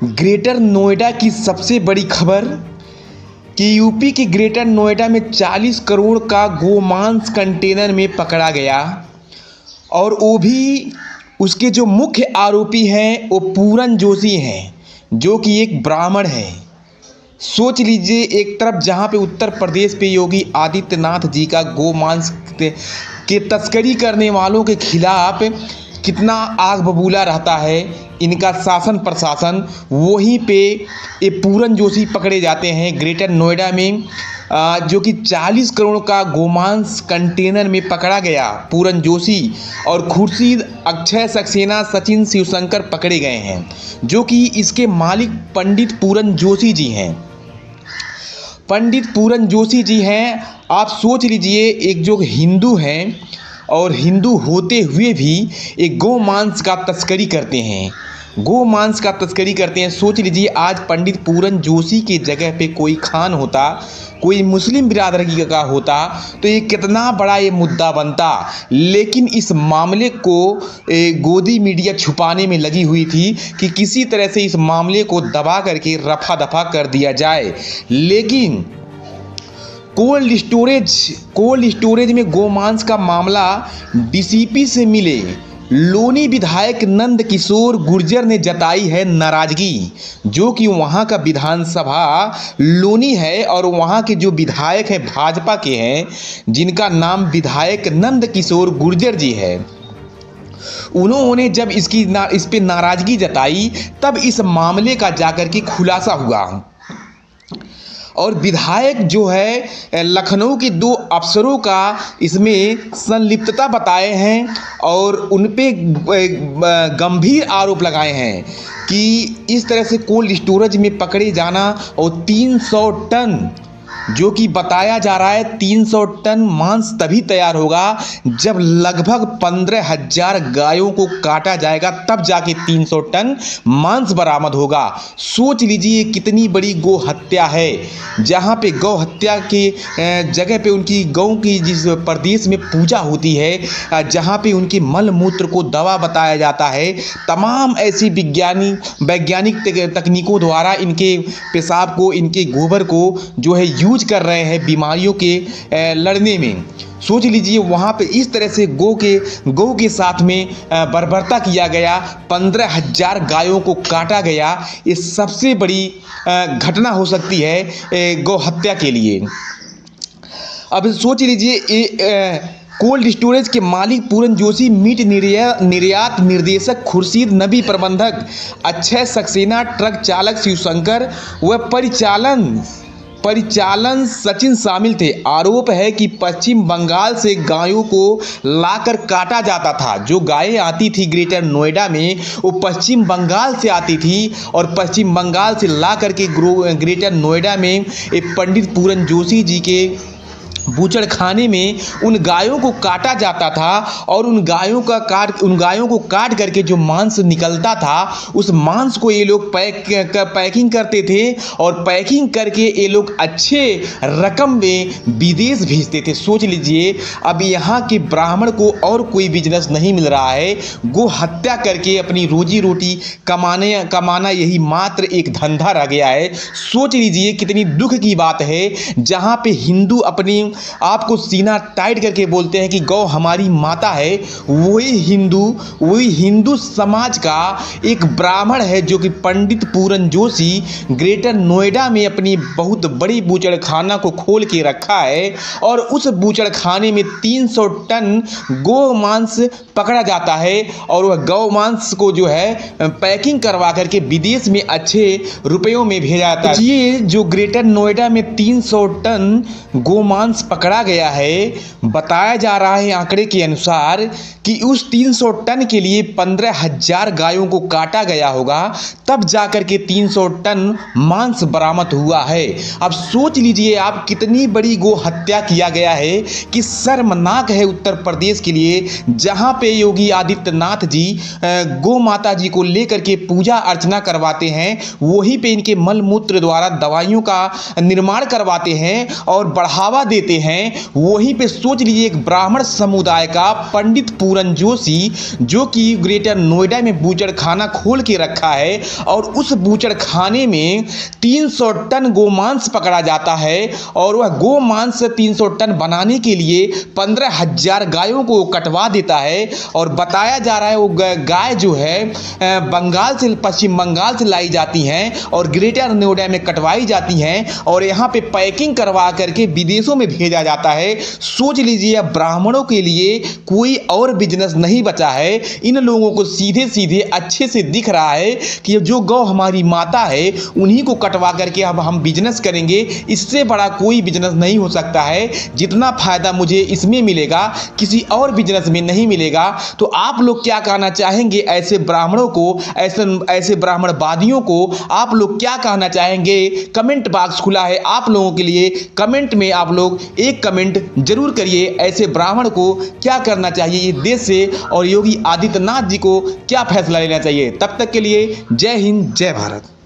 Greater Noida की सबसे बड़ी खबर कि यूपी के ग्रेटर नोएडा में 40 करोड़ का गोमांस कंटेनर में पकड़ा गया। और वो भी उसके जो मुख्य आरोपी हैं वो पूरन जोशी हैं, जो कि एक ब्राह्मण है। सोच लीजिए, एक तरफ जहां पे उत्तर प्रदेश पे योगी आदित्यनाथ जी का गोमांस के तस्करी करने वालों के खिलाफ कितना आग बबूला रहता है इनका शासन प्रशासन, वहीं पे ये पूरन जोशी पकड़े जाते हैं ग्रेटर नोएडा में, जो कि 40 करोड़ का गोमांस कंटेनर में पकड़ा गया। पूरन जोशी और खुर्शीद, अक्षय सक्सेना, सचिन शिवशंकर पकड़े गए हैं, जो कि इसके मालिक पंडित पूरन जोशी जी हैं। पंडित पूरन जोशी जी हैं। आप सोच लीजिए, एक जो हिंदू हैं और हिंदू होते हुए भी एक गोमांस का तस्करी करते हैं, गोमांस का तस्करी करते हैं। सोच लीजिए, आज पंडित पूरन जोशी के जगह पे कोई खान होता, कोई मुस्लिम बिरादरी का होता, तो ये कितना बड़ा ये मुद्दा बनता। लेकिन इस मामले को गोदी मीडिया छुपाने में लगी हुई थी कि किसी तरह से इस मामले को दबा करके रफा दफा कर दिया जाए। लेकिन कोल्ड स्टोरेज में गोमांस का मामला डीसीपी से मिले लोनी विधायक नंद किशोर गुर्जर ने जताई है नाराजगी, जो कि वहां का विधानसभा लोनी है और वहां के जो विधायक हैं भाजपा के हैं, जिनका नाम विधायक नंद किशोर गुर्जर जी है। उन्होंने जब इस पे नाराजगी जताई, तब इस मामले का जाकर के खुलासा हुआ। और विधायक जो है लखनऊ के 2 अफसरों का इसमें संलिप्तता बताए हैं और उन पे गंभीर आरोप लगाए हैं कि इस तरह से कोल्ड स्टोरेज में पकड़े जाना और 300 टन, जो कि बताया जा रहा है 300 टन मांस तभी तैयार होगा जब लगभग 15,000 गायों को काटा जाएगा, तब जाके 300 टन मांस बरामद होगा। सोच लीजिए कितनी बड़ी गौ हत्या है, जहां पे गौ हत्या के जगह पे उनकी गौ की जिस प्रदेश में पूजा होती है, जहां पे उनके मल मूत्र को दवा बताया जाता है। तमाम ऐसी वैज्ञानिक तकनीकों द्वारा इनके पेशाब को, इनके गोबर को जो है यूज कर रहे हैं बीमारियों के लड़ने में। सोच लीजिए, वहां पे इस तरह से गौ के साथ में बर्बरता किया गया, 15,000 गायों को काटा गया। ये सबसे बड़ी घटना हो सकती है गौ हत्या के लिए। अब सोच लीजिए, कोल्ड स्टोरेज के मालिक पूरन जोशी, मीट निर्यात निर्देशक खुर्शीद नबी, प्रबंधक अक्षय सक्सेना, ट्रक चालक शिवशंकर व परिचालन सचिन शामिल थे। आरोप है कि पश्चिम बंगाल से गायों को लाकर काटा जाता था। जो गायें आती थी ग्रेटर नोएडा में, वो पश्चिम बंगाल से आती थी और पश्चिम बंगाल से ला करके ग्रेटर नोएडा में एक पंडित पूरन जोशी जी के बूचड़ खाने में उन गायों को काटा जाता था और उन गायों को काट करके जो मांस निकलता था, उस मांस को ये लोग पैकिंग करते थे और पैकिंग करके ये लोग अच्छे रकम में विदेश भेजते थे। सोच लीजिए, अब यहाँ के ब्राह्मण को और कोई बिजनेस नहीं मिल रहा है, गो हत्या करके अपनी रोजी रोटी कमाना यही मात्र एक धंधा रह गया है। सोच लीजिए कितनी दुख की बात है, जहाँ पे हिंदू अपनी आपको सीना टाइट करके बोलते हैं कि गौ हमारी माता है, वही हिंदू समाज का एक ब्राह्मण है, जो कि पंडित पूरन जोशी ग्रेटर नोएडा में अपनी बहुत बड़ी बूचड़खाना को खोल के रखा है और उस बूचड़खाने में 300 टन गौ मांस पकड़ा जाता है और वह गौ मांस को जो है पैकिंग करवा करके विदेश में अच्छे रुपयों में भेजा जाता है। ये जो ग्रेटर नोएडा में 300 टन गोमांस पकड़ा गया है, बताया जा रहा है आंकड़े के अनुसार कि उस 300 टन के लिए 15,000 गायों को काटा गया होगा, तब जाकर के 300 टन मांस बरामद हुआ है। अब सोच लीजिए आप, कितनी बड़ी गो हत्या किया गया है कि शर्मनाक है उत्तर प्रदेश के लिए, जहां पे योगी आदित्यनाथ जी गौ माता जी को लेकर के पूजा अर्चना करवाते हैं, वहीं पे इनके मल मूत्र द्वारा दवाइयों का निर्माण करवाते हैं और बढ़ावा देते लिए हैं, वहीं पे सोच लीजिए एक ब्राह्मण समुदाय का पंडित पूरन जोशी, जो कि ग्रेटर नोएडा में बूचड़ खाना खोल के रखा है और उस बूचड़ खाने में 300 टन गोमांस पकड़ा जाता है और वह गोमांस 300 टन बनाने के लिए 15,000 गायों को कटवा देता है। और बताया जा रहा है वो गाय जो है बंगाल से, पश्चिम बंगाल से लाई जाती हैं और ग्रेटर नोएडा में कटवाई जाती हैं और यहाँ पे पैकिंग करवा करके विदेशों में भेजा जाता है। सोच लीजिए ब्राह्मणों के लिए कोई और बिजनेस नहीं बचा है। इन लोगों को सीधे सीधे अच्छे से दिख रहा है कि जो गौ हमारी माता है उन्हीं को कटवा करके अब हम बिजनेस करेंगे, इससे बड़ा कोई बिजनेस नहीं हो सकता है। जितना फायदा मुझे इसमें मिलेगा किसी और बिजनेस में नहीं मिलेगा। तो आप लोग क्या कहना चाहेंगे ऐसे ब्राह्मणों को, ऐसे ब्राह्मणवादियों को आप लोग क्या कहना चाहेंगे? कमेंट बॉक्स खुला है आप लोगों के लिए। कमेंट में आप लोग एक कमेंट जरूर करिए, ऐसे ब्राह्मण को क्या करना चाहिए ये देश से और योगी आदित्यनाथ जी को क्या फैसला लेना चाहिए। तब तक के लिए जय हिंद, जय भारत।